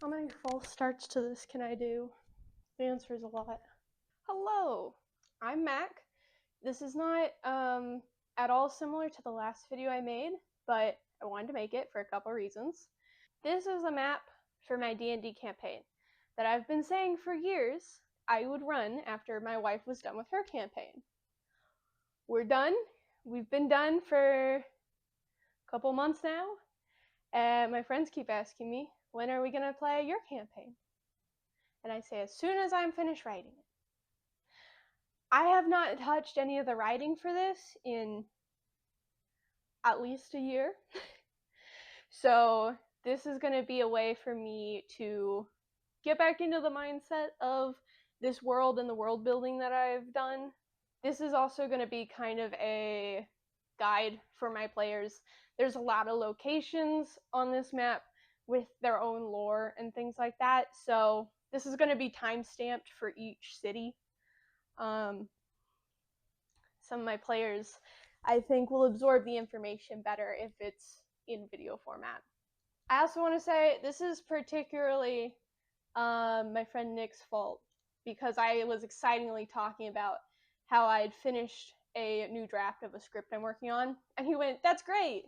How many false starts to this can I do? The answer is a lot. Hello, I'm Mac. This is not at all similar to the last video I made, but I wanted to make it for a couple reasons. This is a map for my D&D campaign that I've been saying for years I would run after my wife was done with her campaign. We're done. We've been done for a couple months now, and my friends keep asking me, when are we going to play your campaign? And I say, as soon as I'm finished writing it. I have not touched any of the writing for this in at least a year. So this is going to be a way for me to get back into the mindset of this world and the world building that I've done. This is also going to be kind of a guide for my players. There's a lot of locations on this map with their own lore and things like that, so this is going to be time-stamped for each city. Some of my players, I think, will absorb the information better if it's in video format. I also want to say this is particularly my friend Nick's fault, because I was excitingly talking about how I had finished a new draft of a script I'm working on, and he went, "That's great!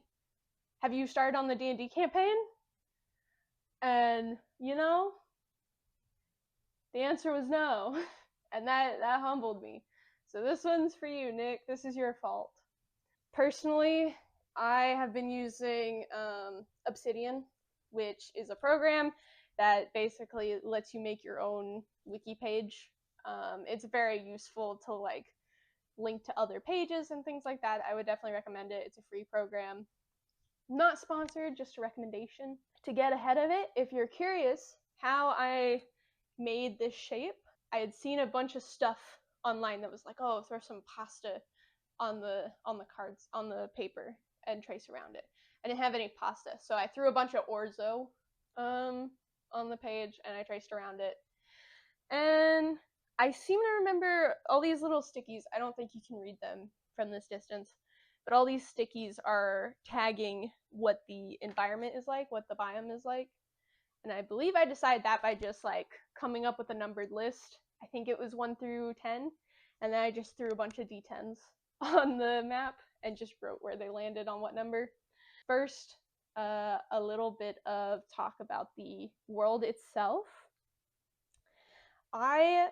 Have you started on the D&D campaign?" And, you know, the answer was no, and that humbled me. So this one's for you, Nick. This is your fault. Personally, I have been using Obsidian, which is a program that basically lets you make your own wiki page. It's very useful to like link to other pages and things like that. I would definitely recommend it. It's a free program. Not sponsored, just a recommendation. To get ahead of it, if you're curious how I made this shape, I had seen a bunch of stuff online that was like, oh, throw some pasta on the cards, on the paper, and trace around it. I didn't have any pasta, so I threw a bunch of orzo on the page, and I traced around it. And I seem to remember all these little stickies. I don't think you can read them from this distance, but all these stickies are tagging what the environment is like, what the biome is like. And I believe I decided that by just like coming up with a numbered list. I think it was 1 through 10, and then I just threw a bunch of D10s on the map and just wrote where they landed on what number. First, a little bit of talk about the world itself. I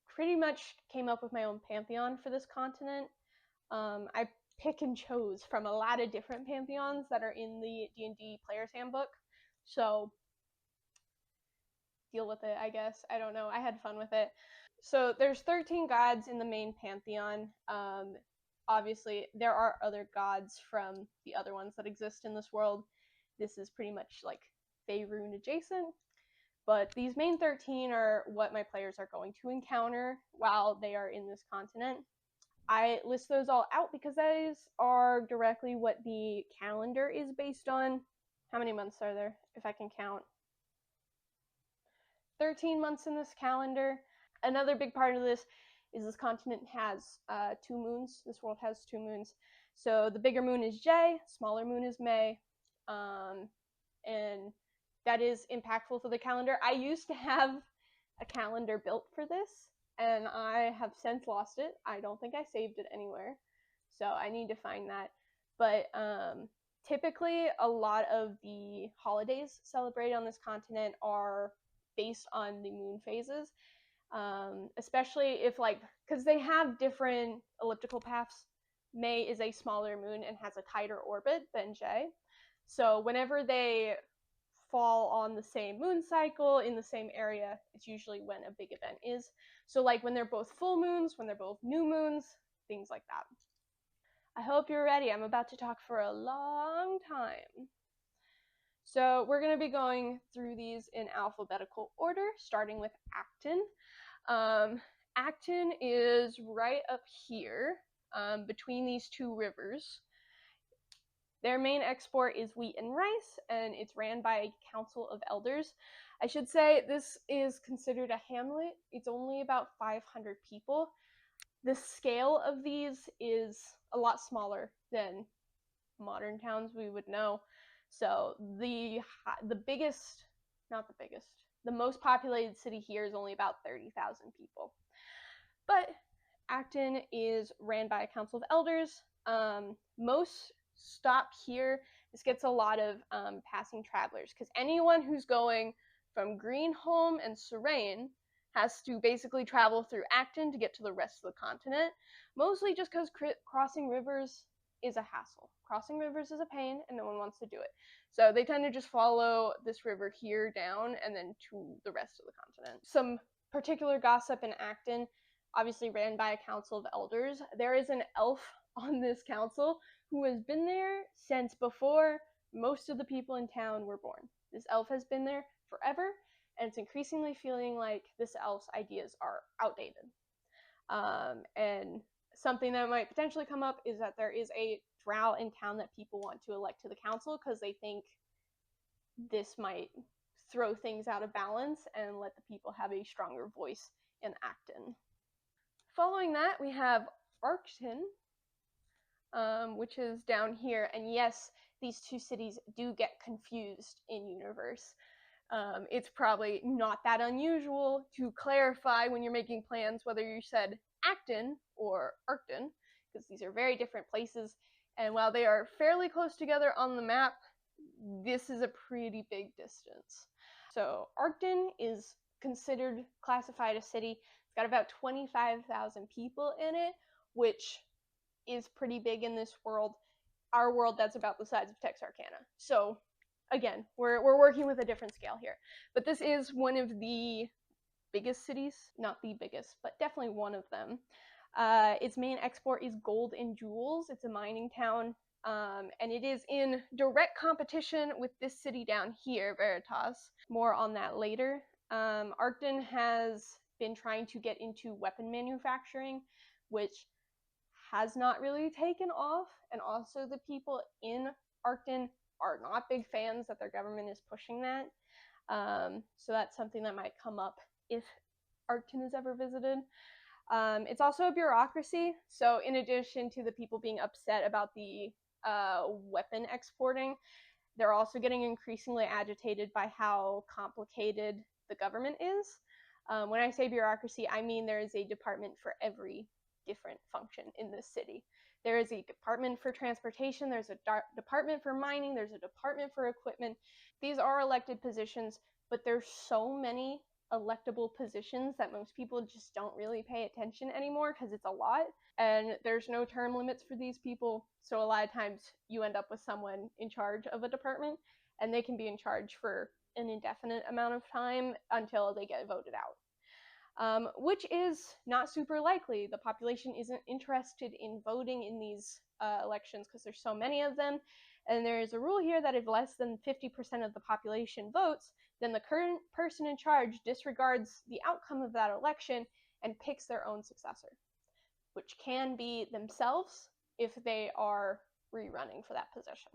pretty much came up with my own Pantheon for this continent. I pick and chose from a lot of different Pantheons that are in the D&D Player's Handbook, so deal with it, I guess. I don't know. I had fun with it. So there's 13 gods in the main Pantheon. Obviously, there are other gods from the other ones that exist in this world. This is pretty much like Faerun adjacent. But these main 13 are what my players are going to encounter while they are in this continent. I list those all out because those are directly what the calendar is based on. How many months are there, if I can count? 13 months in this calendar. Another big part of this is this continent has 2 moons. This world has 2 moons. So the bigger moon is J, smaller moon is May, and that is impactful for the calendar. I used to have a calendar built for this, and I have since lost it. I don't think I saved it anywhere, so I need to find that. But typically, a lot of the holidays celebrated on this continent are based on the moon phases, especially if, like, because they have different elliptical paths. May is a smaller moon and has a tighter orbit than J. So whenever they fall on the same moon cycle in the same area, it's usually when a big event is. So like when they're both full moons, when they're both new moons, things like that. I hope you're ready. I'm about to talk for a long time. So we're going to be going through these in alphabetical order, starting with Acton. Acton is right up here, between these 2 rivers. Their main export is wheat and rice, and it's ran by a council of elders. I should say this is considered a hamlet. It's only about 500 people. The scale of these is a lot smaller than modern towns we would know. So the biggest not the biggest. The most populated city here is only about 30,000 people. But Acton is ran by a council of elders. Most stop here. This gets a lot of passing travelers, because anyone who's going from Greenholm and Cirrane has to basically travel through Acton to get to the rest of the continent, mostly just because crossing rivers is a hassle. Crossing rivers is a pain, and no one wants to do it. So they tend to just follow this river here down, and then to the rest of the continent. Some particular gossip in Acton, obviously ran by a council of elders. There is an elf on this council who has been there since before most of the people in town were born. This elf has been there forever, and it's increasingly feeling like this elf's ideas are outdated. And something that might potentially come up is that there is a drow in town that people want to elect to the council because they think this might throw things out of balance and let the people have a stronger voice in Acton. Following that, we have Arcton, which is down here, and yes, these two cities do get confused in universe. It's probably not that unusual to clarify when you're making plans whether you said Acton or Arcton, because these are very different places, and while they are fairly close together on the map, this is a pretty big distance. So Arcton is considered classified a city. It's got about 25,000 people in it, which is pretty big in this world. Our world, that's about the size of Texarkana. So again, we're working with a different scale here. But this is one of the biggest cities. Not the biggest, but definitely one of them. Its main export is gold and jewels. It's a mining town, and it is in direct competition with this city down here, Veritas. More on that later. Arcton has been trying to get into weapon manufacturing, which has not really taken off, and also the people in Arcton are not big fans that their government is pushing that. So that's something that might come up if Arcton is ever visited. It's also a bureaucracy, so in addition to the people being upset about the weapon exporting, they're also getting increasingly agitated by how complicated the government is. When I say bureaucracy, I mean there is a department for every different function in this city. There is a department for transportation, there's a department for mining, there's a department for equipment. These are elected positions, but there's so many electable positions that most people just don't really pay attention anymore because it's a lot, and there's no term limits for these people, so a lot of times you end up with someone in charge of a department, and they can be in charge for an indefinite amount of time until they get voted out. Which is not super likely. The population isn't interested in voting in these elections because there's so many of them, and there's a rule here that if less than 50% of the population votes, then the current person in charge disregards the outcome of that election and picks their own successor, which can be themselves if they are rerunning for that position.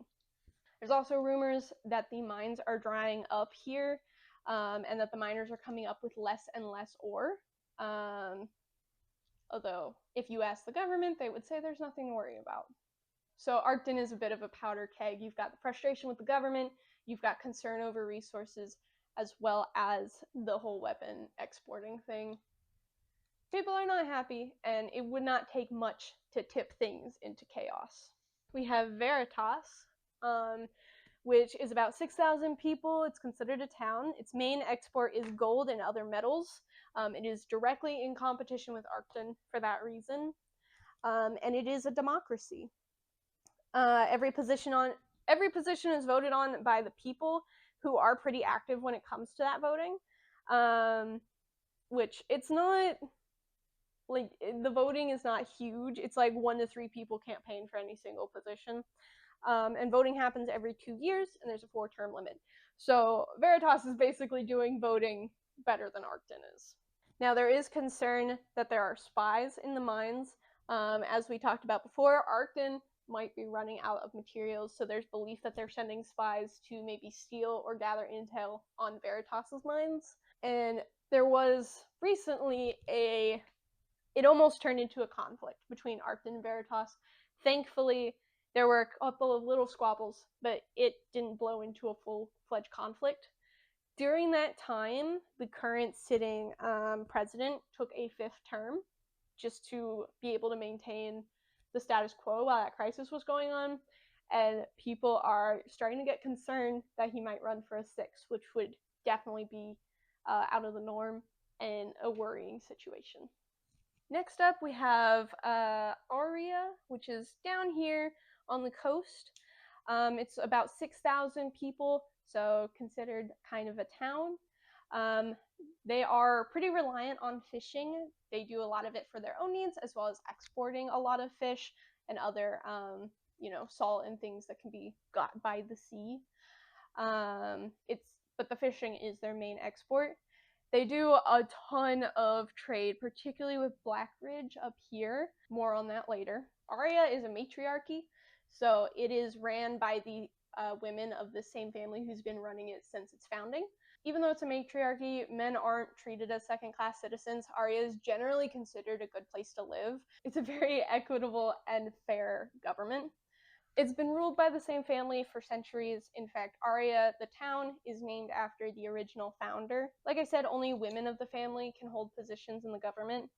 There's also rumors that the mines are drying up here, and that the miners are coming up with less and less ore. Although, if you ask the government, they would say there's nothing to worry about. So Arcton is a bit of a powder keg. You've got the frustration with the government, you've got concern over resources, as well as the whole weapon exporting thing. People are not happy, and it would not take much to tip things into chaos. We have Veritas, which is about 6,000 people. It's considered a town. Its main export is gold and other metals. It is directly in competition with Arcton for that reason. And it is a democracy. Every position is voted on by the people, who are pretty active when it comes to that voting. Which it's not, like, the voting is not huge. It's like 1 to 3 people campaign for any single position. And voting happens every 2 years, and there's a 4-term limit. So Veritas is basically doing voting better than Arcton is. Now, there is concern that there are spies in the mines. As we talked about before, Arcton might be running out of materials, so there's belief that they're sending spies to maybe steal or gather intel on Veritas's mines. And there was recently it almost turned into a conflict between Arcton and Veritas. Thankfully, there were a couple of little squabbles, but it didn't blow into a full-fledged conflict. During that time, the current sitting president took a 5th term just to be able to maintain the status quo while that crisis was going on. And people are starting to get concerned that he might run for a 6th, which would definitely be out of the norm and a worrying situation. Next up, we have Aria, which is down here on the coast. It's about 6,000 people, so considered kind of a town. They are pretty reliant on fishing. They do a lot of it for their own needs, as well as exporting a lot of fish and other, salt and things that can be got by the sea. But the fishing is their main export. They do a ton of trade, particularly with Blackridge up here. More on that later. Aria is a matriarchy, so it is ran by the women of the same family who's been running it since its founding. Even though it's a matriarchy, men aren't treated as second-class citizens. Aria is generally considered a good place to live. It's a very equitable and fair government. It's been ruled by the same family for centuries. In fact, Aria, the town, is named after the original founder. Like I said, only women of the family can hold positions in the government.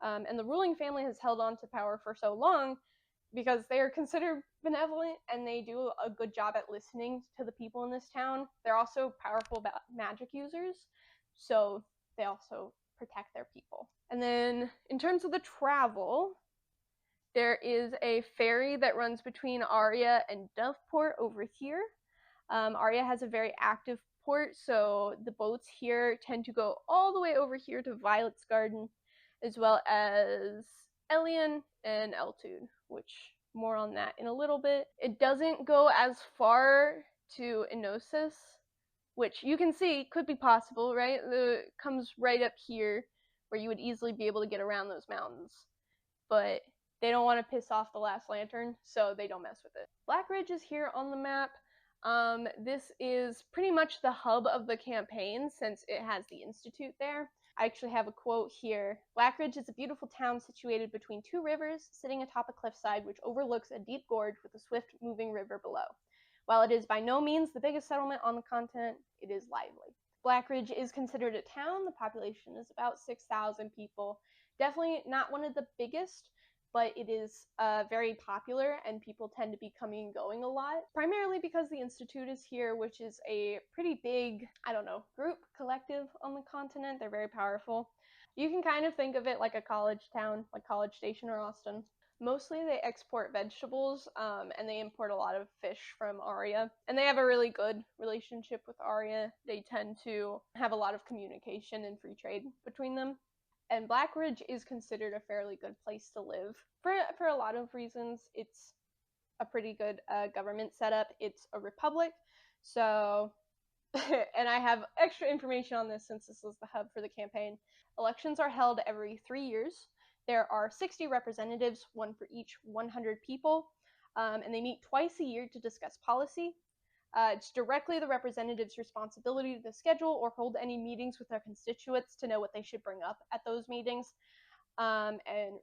And the ruling family has held on to power for so long because they are considered benevolent and they do a good job at listening to the people in this town. They're also powerful magic users, so they also protect their people. And then in terms of the travel, there is a ferry that runs between Aria and Doveport over here. Aria has a very active port, so the boats here tend to go all the way over here to Violet's Garden, as well as Elion and Eltune, which more on that in a little bit. It doesn't go as far to Inossis, which you can see could be possible, right? It comes right up here, where you would easily be able to get around those mountains. But they don't want to piss off the Last Lantern, so they don't mess with it. Blackridge is here on the map. This is pretty much the hub of the campaign since it has the Institute there. I actually have a quote here. Blackridge is a beautiful town situated between 2 rivers, sitting atop a cliffside which overlooks a deep gorge with a swift-moving river below. While it is by no means the biggest settlement on the continent, it is lively. Blackridge is considered a town. The population is about 6,000 people. Definitely not one of the biggest, but it is very popular and people tend to be coming and going a lot, primarily because the Institute is here, which is a pretty big, group, collective on the continent. They're very powerful. You can kind of think of it like a college town, like College Station or Austin. Mostly they export vegetables, and they import a lot of fish from Aria. And they have a really good relationship with Aria. They tend to have a lot of communication and free trade between them. And Blackridge is considered a fairly good place to live. For a lot of reasons, it's a pretty good government setup. It's a republic, so, and I have extra information on this since this is the hub for the campaign. Elections are held every 3 years. There are 60 representatives, one for each 100 people, and they meet twice a year to discuss policy. It's directly the representatives' responsibility to schedule or hold any meetings with their constituents to know what they should bring up at those meetings. And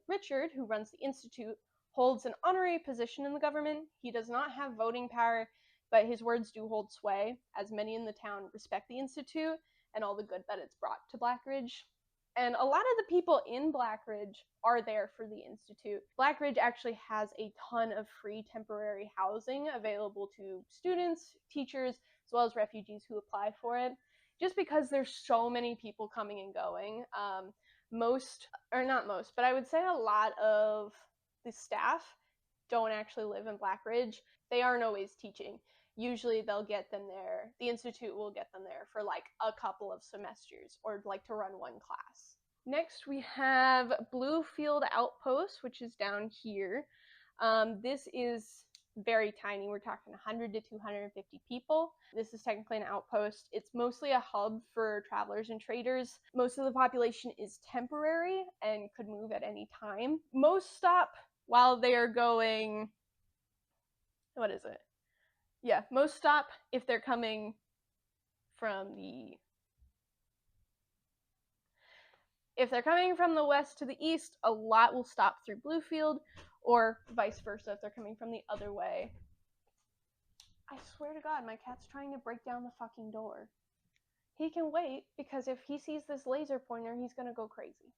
Richard, who runs the Institute, holds an honorary position in the government. He does not have voting power, but his words do hold sway, as many in the town respect the Institute and all the good that it's brought to Blackridge. And a lot of the people in Blackridge are there for the Institute. Blackridge actually has a ton of free temporary housing available to students, teachers, as well as refugees who apply for it, just because there's so many people coming and going. But I would say a lot of the staff don't actually live in Blackridge. They aren't always teaching. Usually they'll get them there. The Institute will get them there for like a couple of semesters or like to run one class. Next we have Bluefield Outpost, which is down here. This is very tiny. We're talking 100 to 250 people. This is technically an outpost. It's mostly a hub for travelers and traders. Most of the population is temporary and could move at any time. Most stop while they are going... most stop if they're coming from the... If they're coming from the west to the east, a lot will stop through Bluefield, or vice versa if they're coming from the other way. I swear to God, my cat's trying to break down the fucking door. he can wait, because if he sees this laser pointer, he's gonna go crazy.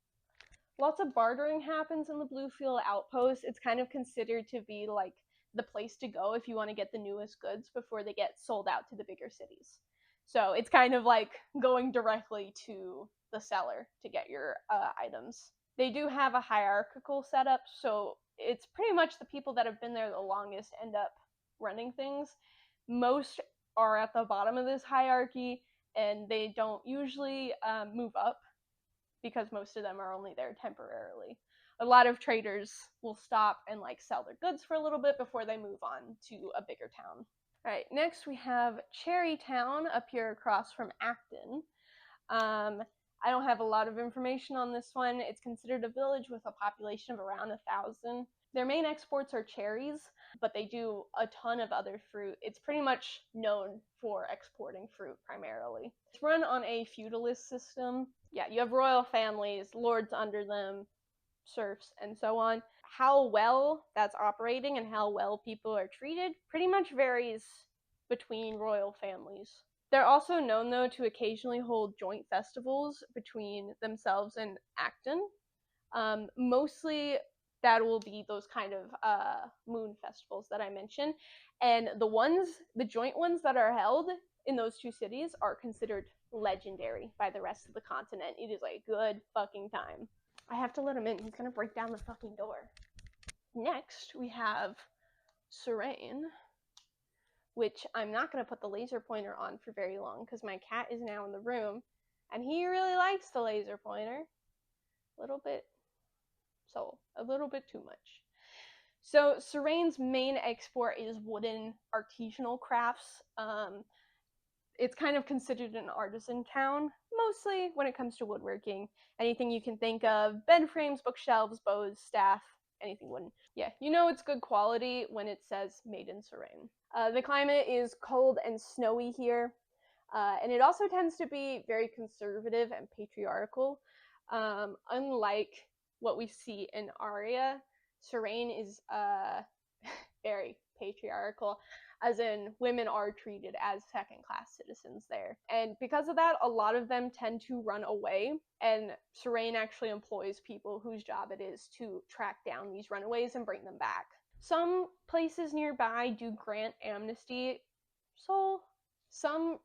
Lots of bartering happens in the Bluefield Outpost. It's kind of considered to be like the place to go if you want to get the newest goods before they get sold out to the bigger cities. So it's kind of like going directly to the seller to get your items. They do have a hierarchical setup, so it's pretty much the people that have been there the longest end up running things. Most are at the bottom of this hierarchy, and they don't usually move up, because most of them are only there temporarily. A lot of traders will stop and like sell their goods for a little bit before they move on to a bigger town. All right, next we have Cherrytown up here across from Acton. I don't have a lot of information on this one. It's considered a village with a population of around 1,000. Their main exports are cherries, but they do a ton of other fruit. It's pretty much known for exporting fruit primarily. It's run on a feudalist system. Yeah, you have royal families, lords under them, serfs, and so on. How well that's operating and how well people are treated pretty much varies between royal families. They're also known, though, to occasionally hold joint festivals between themselves and Acton. Mostly that will be those kind of moon festivals that I mentioned. And the joint ones that are held in those two cities are considered legendary by the rest of the continent. It is a good fucking time. I have to let him in. He's gonna break down the fucking door. Next, we have Cirrane, which I'm not going to put the laser pointer on for very long because my cat is now in the room and he really likes the laser pointer. A little bit too much. So Cirrane's main export is wooden artisanal crafts. It's kind of considered an artisan town, mostly when it comes to woodworking. Anything you can think of: bed frames, bookshelves, bows, staff, anything wooden. Yeah, you know it's good quality when it says made in Cirrane. The climate is cold and snowy here, and it also tends to be very conservative and patriarchal. Unlike what we see in Aria, Cirrane is very patriarchal, as in women are treated as second-class citizens there. And because of that, a lot of them tend to run away, and Cirrane actually employs people whose job it is to track down these runaways and bring them back. Some places nearby do grant amnesty, so some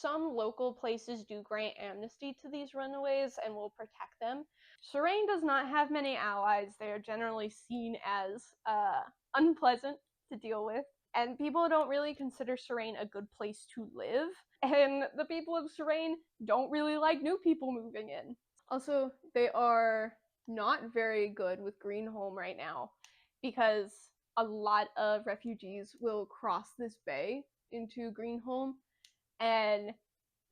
local places do grant amnesty to these runaways and will protect them. Cirrane does not have many allies. They are generally seen as unpleasant to deal with, and people don't really consider Cirrane a good place to live, and the people of Cirrane don't really like new people moving in. Also, they are not very good with Greenholm right now, because a lot of refugees will cross this bay into Greenholm, and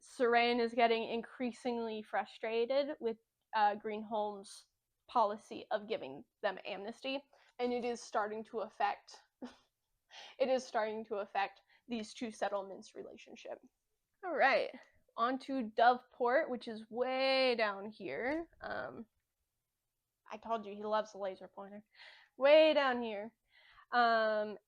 Cirrane is getting increasingly frustrated with Greenholm's policy of giving them amnesty, and it is starting to affect these two settlements' relationship. All right, on to Doveport, which is way down here. I told you he loves the laser pointer. Way down here.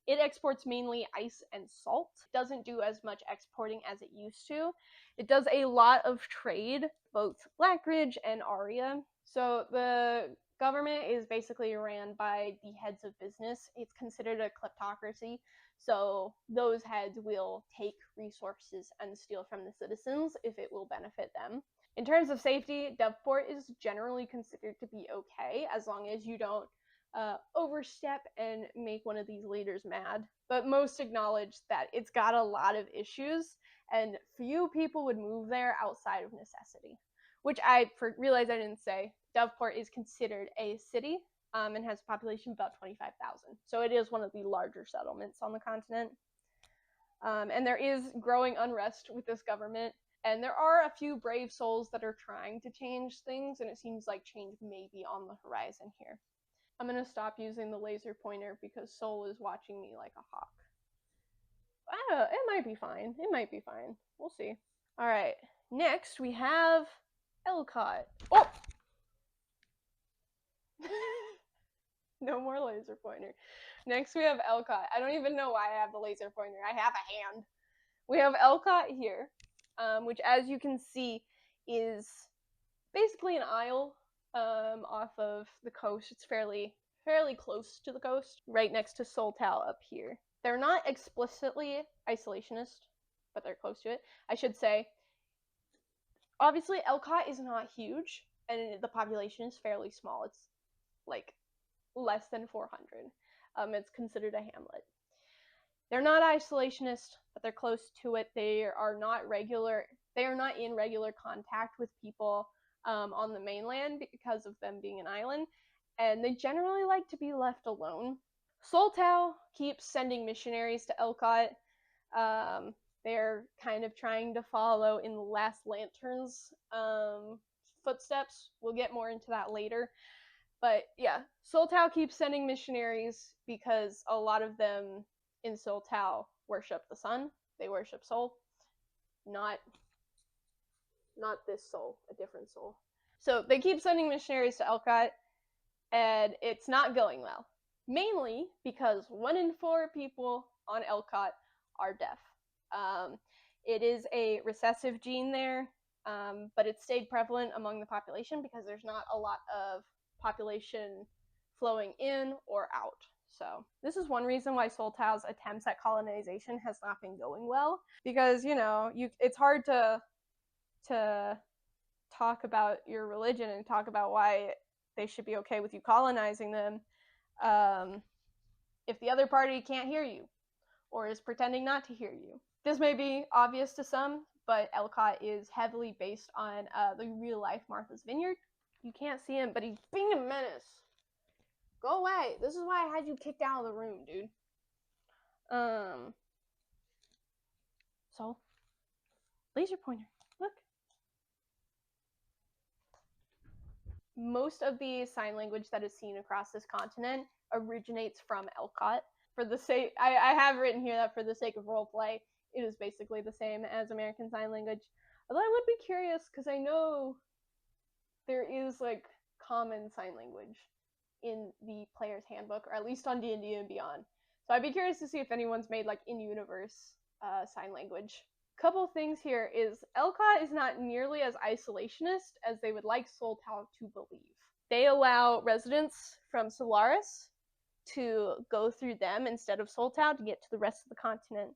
It exports mainly ice and salt. It doesn't do as much exporting as it used to. It does a lot of trade, both Blackridge and Aria. So the government is basically ran by the heads of business. It's considered a kleptocracy, so those heads will take resources and steal from the citizens if it will benefit them. In terms of safety, Doveport is generally considered to be okay, as long as you don't overstep and make one of these leaders mad. But most acknowledge that it's got a lot of issues, and few people would move there outside of necessity. Which I realized I didn't say. Doveport is considered a city and has a population of about 25,000. So it is one of the larger settlements on the continent. And there is growing unrest with this government. And there are a few brave souls that are trying to change things, and it seems like change may be on the horizon here. I'm going to stop using the laser pointer because Sol is watching me like a hawk. It might be fine. It might be fine. We'll see. Alright, next we have Elcot. Oh! No more laser pointer. Next we have Elcot. I don't even know why I have the laser pointer. I have a hand. we have Elcot here, which, as you can see, is basically an isle off of the coast. It's fairly close to the coast, right next to Soltow up here. They're not explicitly isolationist, but they're close to it. I should say, obviously, Elcot is not huge, and the population is fairly small. It's like less than 400. It's considered a hamlet. They're not isolationist, but they're close to it. They are not in regular contact with people on the mainland because of them being an island, and they generally like to be left alone. Soltow keeps sending missionaries to Elcot. They're kind of trying to follow in the Last Lantern's footsteps. We'll get more into that later. But yeah, Soltow keeps sending missionaries because a lot of them in Soltow worship the sun. They worship Sol, not this Sol, a different Sol. So they keep sending missionaries to Elcot, and it's not going well. Mainly because 1 in 4 people on Elcot are deaf. It is a recessive gene there, but it stayed prevalent among the population because there's not a lot of population flowing in or out. So this is one reason why Soltow's attempts at colonization has not been going well, because it's hard to talk about your religion and talk about why they should be okay with you colonizing them if the other party can't hear you or is pretending not to hear you. This may be obvious to some, but Elcot is heavily based on the real life Martha's Vineyard. You can't see him, but he's being a menace. Go away. This is why I had you kicked out of the room, dude. So, laser pointer. Look. Most of the sign language that is seen across this continent originates from Elcot. For the sake, I have written here that for the sake of roleplay, it is basically the same as American Sign Language. Although I would be curious, because I know there is like common sign language in the player's handbook, or at least on D&D and Beyond. So I'd be curious to see if anyone's made like in-universe sign language. Couple things here is Elcot is not nearly as isolationist as they would like Soltow to believe. They allow residents from Solaris to go through them instead of Soltow to get to the rest of the continent.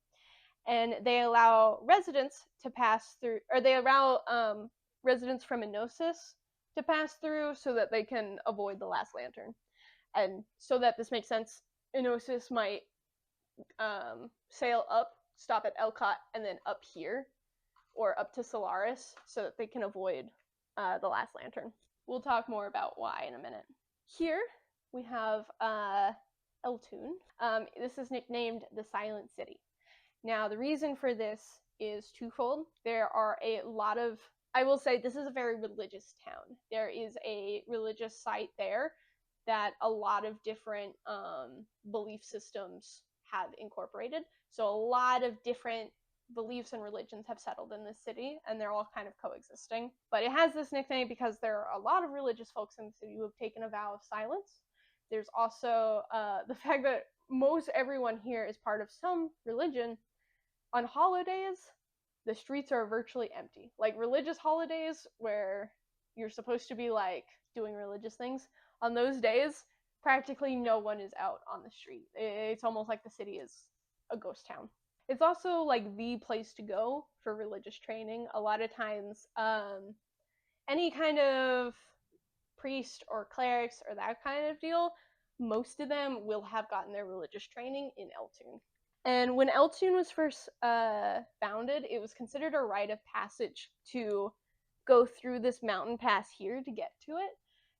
And they allow residents to pass through, or they allow residents from Inossis to pass through so that they can avoid the Last Lantern. And so that this makes sense, Inossis might sail up, stop at Elcot, and then up here, or up to Solaris, so that they can avoid the Last Lantern. We'll talk more about why in a minute. Here, we have Eltune. This is nicknamed the Silent City. Now, the reason for this is twofold. There are a lot of, I will say this is a very religious town. There is a religious site there that a lot of different belief systems have incorporated. So a lot of different beliefs and religions have settled in this city, and they're all kind of coexisting. But it has this nickname because there are a lot of religious folks in the city who have taken a vow of silence. There's also the fact that most everyone here is part of some religion. On holidays, the streets are virtually empty. Like religious holidays where you're supposed to be like doing religious things, on those days, practically no one is out on the street. It's almost like the city is a ghost town. It's also like the place to go for religious training. A lot of times, any kind of priest or clerics or that kind of deal, most of them will have gotten their religious training in Eltune. And when Eltune was first founded, it was considered a rite of passage to go through this mountain pass here to get to it.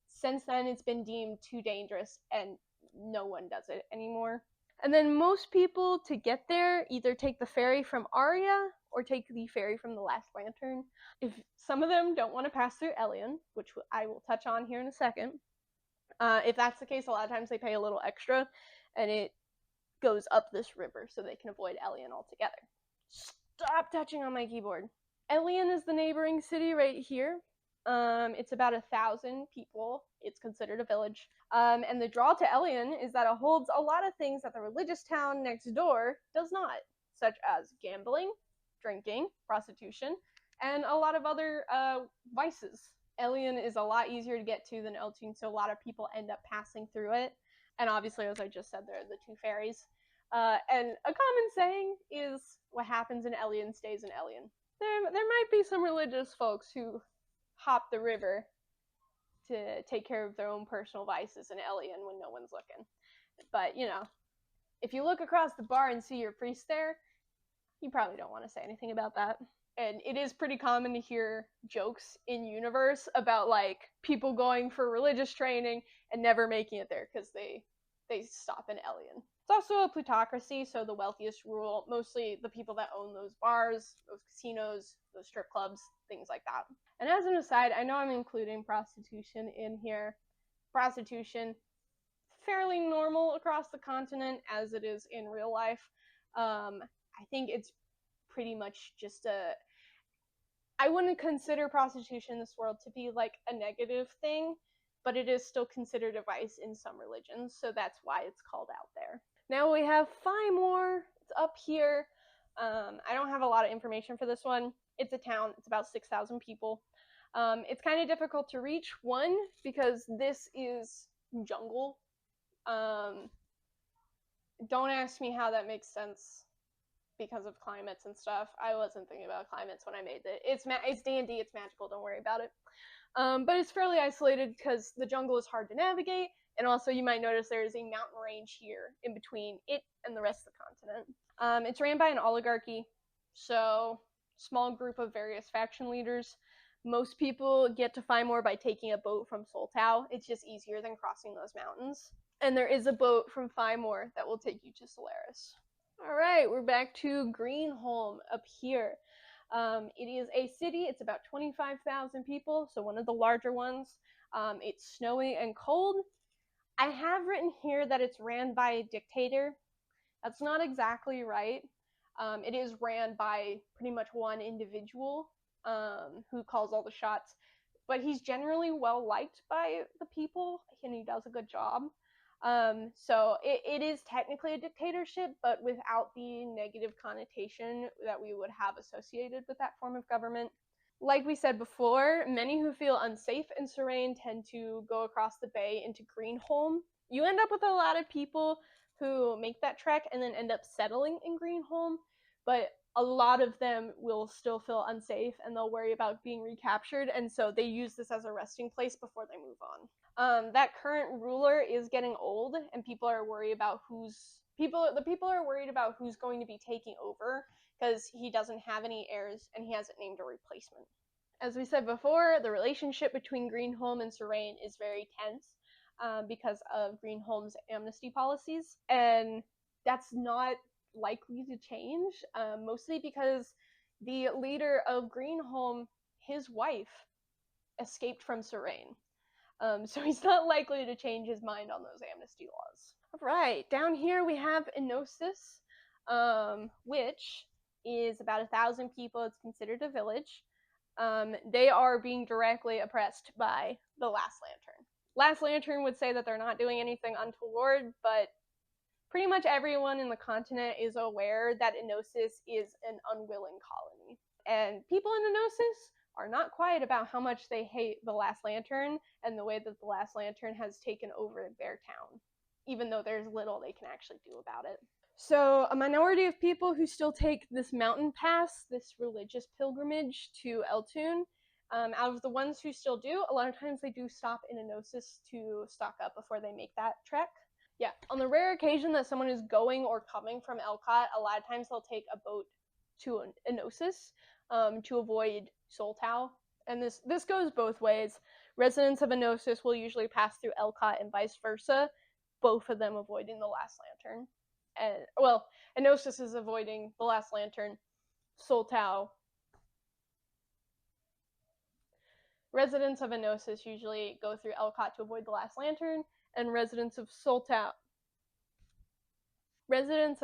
Since then, it's been deemed too dangerous, and no one does it anymore. And then most people, to get there, either take the ferry from Aria or take the ferry from the Last Lantern. If some of them don't want to pass through Elion, which I will touch on here in a second, if that's the case, a lot of times they pay a little extra, and it goes up this river so they can avoid Elion altogether. Stop touching on my keyboard. Elion is the neighboring city right here. It's about 1,000 people. It's considered a village. And the draw to Elion is that it holds a lot of things that the religious town next door does not, such as gambling, drinking, prostitution, and a lot of other vices. Elion is a lot easier to get to than Eltune, so a lot of people end up passing through it. And obviously, as I just said, there are the two fairies. And a common saying is, what happens in Elion stays in Elion. There might be some religious folks who hop the river to take care of their own personal vices in Elion when no one's looking. But, you know, if you look across the bar and see your priest there, you probably don't want to say anything about that. And it is pretty common to hear jokes in universe about, like, people going for religious training and never making it there because they stop in Elion. It's also a plutocracy, so the wealthiest rule, mostly the people that own those bars, those casinos, those strip clubs, things like that. And as an aside, I know I'm including prostitution in here. Prostitution, fairly normal across the continent as it is in real life. I think it's pretty much just I wouldn't consider prostitution in this world to be like a negative thing, but it is still considered a vice in some religions, so that's why it's called out there. Now we have Fymoor. It's up here. I don't have a lot of information for this one. It's a town. It's about 6,000 people. It's kind of difficult to reach, one, because this is jungle. Don't ask me how that makes sense because of climates and stuff. I wasn't thinking about climates when I made it. It's D&D, it's magical, don't worry about it. But it's fairly isolated because the jungle is hard to navigate, and also you might notice there is a mountain range here in between it and the rest of the continent. It's ran by an oligarchy, so small group of various faction leaders. Most people get to Fymoor by taking a boat from Soltow. It's just easier than crossing those mountains. And there is a boat from Fymoor that will take you to Solaris. Alright, we're back to Greenholm up here. It is a city. It's about 25,000 people, so one of the larger ones. It's snowy and cold. I have written here that it's ran by a dictator. That's not exactly right. It is ran by pretty much one individual who calls all the shots, but he's generally well liked by the people, and he does a good job. So it is technically a dictatorship, but without the negative connotation that we would have associated with that form of government. Like we said before, many who feel unsafe in Cirrane tend to go across the bay into Greenholm. You end up with a lot of people who make that trek and then end up settling in Greenholm, but a lot of them will still feel unsafe and they'll worry about being recaptured, and so they use this as a resting place before they move on. That current ruler is getting old, and people are worried about the people are worried about who's going to be taking over, because he doesn't have any heirs and he hasn't named a replacement. As we said before, the relationship between Greenholm and Cirrane is very tense because of Greenholm's amnesty policies, and that's not likely to change, mostly because the leader of Greenholm, his wife, escaped from Cirrane. So he's not likely to change his mind on those amnesty laws. Alright, down here we have Inossis, which is about 1,000 people. It's considered a village. They are being directly oppressed by the Last Lantern. Last Lantern would say that they're not doing anything untoward, but pretty much everyone in the continent is aware that Inossis is an unwilling colony. And people in Inossis are not quiet about how much they hate the Last Lantern and the way that the Last Lantern has taken over their town, even though there's little they can actually do about it. So a minority of people who still take this mountain pass, this religious pilgrimage to Eltune, out of the ones who still do, a lot of times they do stop in Inossis to stock up before they make that trek. Yeah, on the rare occasion that someone is going or coming from Elcot, a lot of times they'll take a boat to Inossis to avoid Soltow. And this goes both ways. Residents of Inossis will usually pass through Elcot and vice versa, both of them avoiding the Last Lantern. And, well, Inossis is avoiding the Last Lantern. Soltow. Residents of Inossis usually go through Elcot to avoid the Last Lantern, and residents of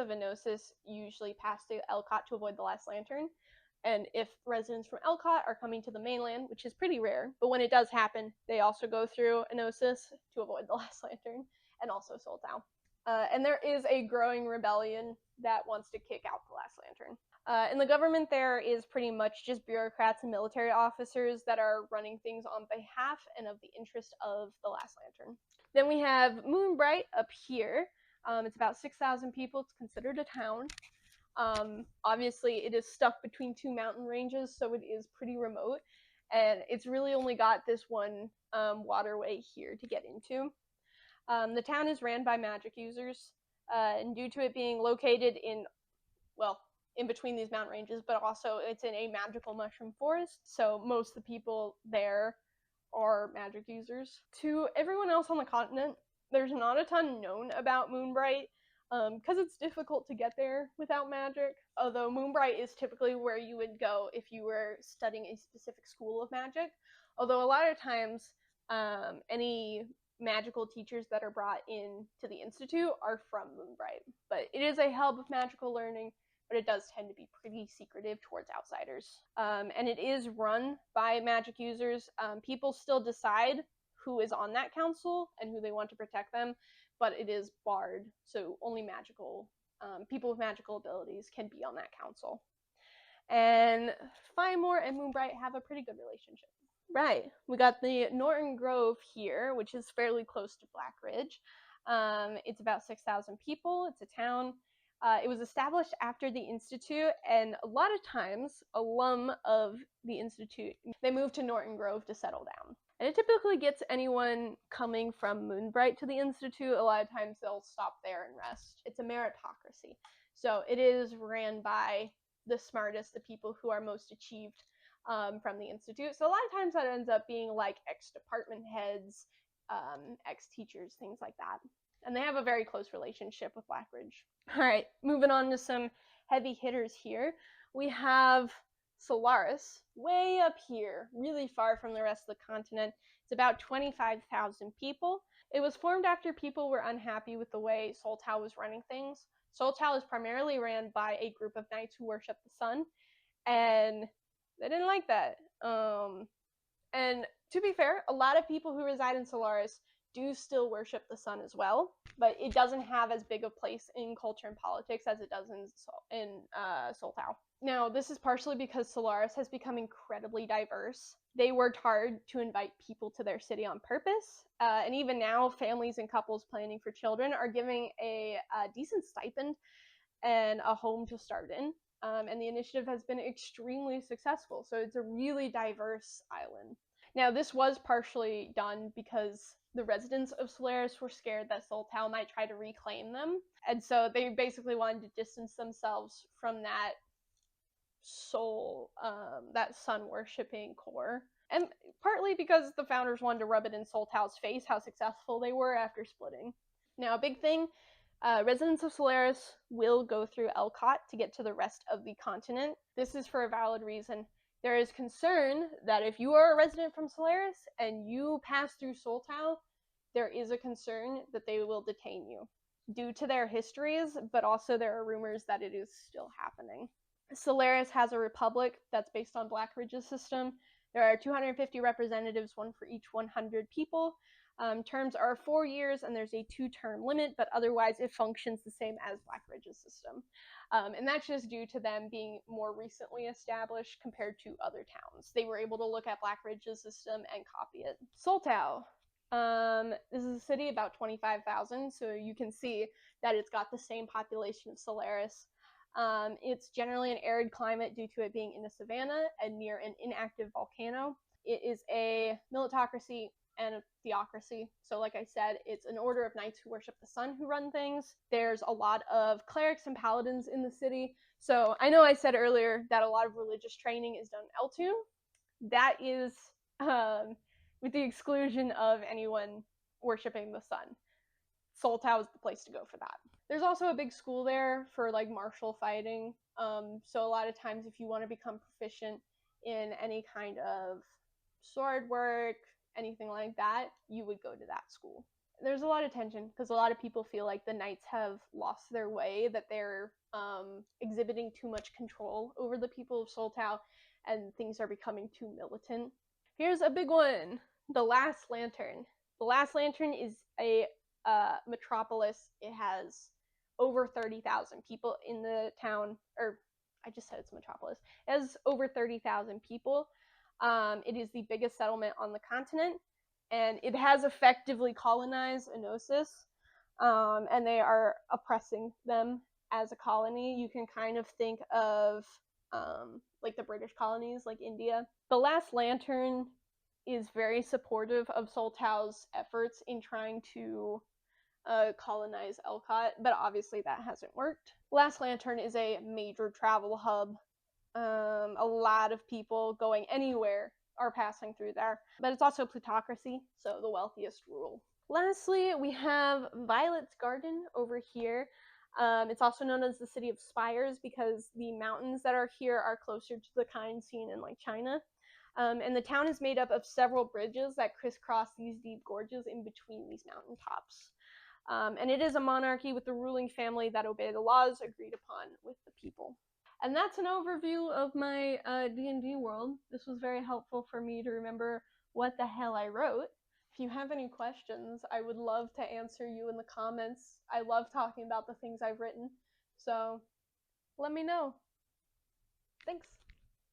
Inossis usually pass through Elcot to avoid the Last Lantern. And if residents from Elcot are coming to the mainland, which is pretty rare, but when it does happen, they also go through Inossis to avoid the Last Lantern, and also Soltow. And there is a growing rebellion that wants to kick out the Last Lantern. And the government there is pretty much just bureaucrats and military officers that are running things on behalf and of the interest of the Last Lantern. Then we have Moonbright up here. It's about 6,000 people. It's considered a town. Obviously, it is stuck between two mountain ranges, so it is pretty remote. And it's really only got this one waterway here to get into. The town is ran by magic users, and due to it being located in between these mountain ranges, but also it's in a magical mushroom forest, so most of the people there are magic users. To everyone else on the continent, there's not a ton known about Moonbright, because it's difficult to get there without magic, although Moonbright is typically where you would go if you were studying a specific school of magic, although a lot of times any magical teachers that are brought in to the Institute are from Moonbright. But it is a hub of magical learning, but it does tend to be pretty secretive towards outsiders. And it is run by magic users. People still decide who is on that council and who they want to protect them, but it is barred, so only people with magical abilities can be on that council. And Fymoor and Moonbright have a pretty good relationship. Right, we got the Norton Grove here, which is fairly close to Blackridge. It's about 6,000 people. It's a town. It was established after the Institute, and a lot of times, alum of the Institute, they move to Norton Grove to settle down. And it typically gets anyone coming from Moonbright to the Institute. A lot of times they'll stop there and rest. It's a meritocracy. So it is ran by the smartest, the people who are most achieved from the Institute. So a lot of times that ends up being like ex-department heads, ex-teachers, things like that. And they have a very close relationship with Blackridge. All right, moving on to some heavy hitters here. We have Solaris, way up here, really far from the rest of the continent. It's about 25,000 people. It was formed after people were unhappy with the way Soltow was running things. Soltow is primarily ran by a group of knights who worship the sun, and they didn't like that. And to be fair, a lot of people who reside in Solaris do still worship the sun as well, but it doesn't have as big a place in culture and politics as it does in Soltow. Now, this is partially because Solaris has become incredibly diverse. They worked hard to invite people to their city on purpose, and even now, families and couples planning for children are giving a decent stipend and a home to start in. And the initiative has been extremely successful, so it's a really diverse island. Now, this was partially done because the residents of Solaris were scared that Soltow might try to reclaim them, and so they basically wanted to distance themselves from that that sun-worshipping core. And partly because the founders wanted to rub it in Soltow's face how successful they were after splitting. Now, a big thing, residents of Solaris will go through Elcot to get to the rest of the continent. This is for a valid reason. There is concern that if you are a resident from Solaris and you pass through Soltow, there is a concern that they will detain you due to their histories, but also there are rumors that it is still happening. Solaris has a republic that's based on Blackridge's system. There are 250 representatives, one for each 100 people. Terms are 4 years, and there's a 2-term limit, but otherwise it functions the same as Blackridge's system. And that's just due to them being more recently established compared to other towns. They were able to look at Blackridge's system and copy it. Soltow. This is a city about 25,000, so you can see that it's got the same population of Solaris. It's generally an arid climate due to it being in a savanna and near an inactive volcano. It is a militocracy and a theocracy. So like I said, it's an order of knights who worship the sun who run things. There's a lot of clerics and paladins in the city. So I know I said earlier that a lot of religious training is done in Eltune. That is with the exclusion of anyone worshiping the sun. Soltow is the place to go for that. There's also a big school there for like martial fighting. So a lot of times if you want to become proficient in any kind of sword work, anything like that, you would go to that school. There's a lot of tension because a lot of people feel like the knights have lost their way, that they're exhibiting too much control over the people of Soltow, and things are becoming too militant. Here's a big one, the Last Lantern. The Last Lantern is a metropolis. It has over 30,000 people in the town, or I just said it's a metropolis. It has over 30,000 people. It is the biggest settlement on the continent, and it has effectively colonized Inossis, and they are oppressing them as a colony. You can kind of think of like the British colonies, like India. The Last Lantern is very supportive of Soltow's efforts in trying to colonize Elcot, but obviously that hasn't worked. Last Lantern is a major travel hub. A lot of people going anywhere are passing through there, but it's also a plutocracy, so the wealthiest rule. Lastly, we have Violet's Garden over here. It's also known as the City of Spires because the mountains that are here are closer to the kind seen in like China. And the town is made up of several bridges that crisscross these deep gorges in between these mountaintops. And it is a monarchy with the ruling family that obey the laws agreed upon with the people. And that's an overview of my D&D world. This was very helpful for me to remember what the hell I wrote. If you have any questions, I would love to answer you in the comments. I love talking about the things I've written, so let me know. Thanks.